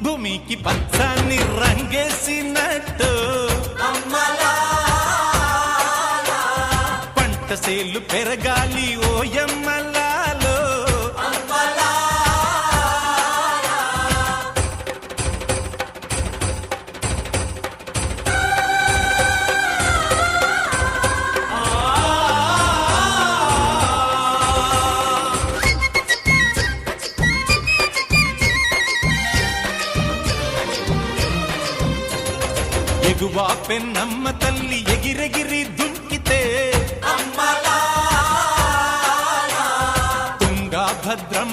భూమికి పచ్చాని రంగేసినట్టు పంట సేలు పెరగాలి ఓయమ్మలాలో ఎగువా పెన్నమ్మ తల్లి ఎగిరెగిరి దుంకితే తుంగా భద్రమ్మ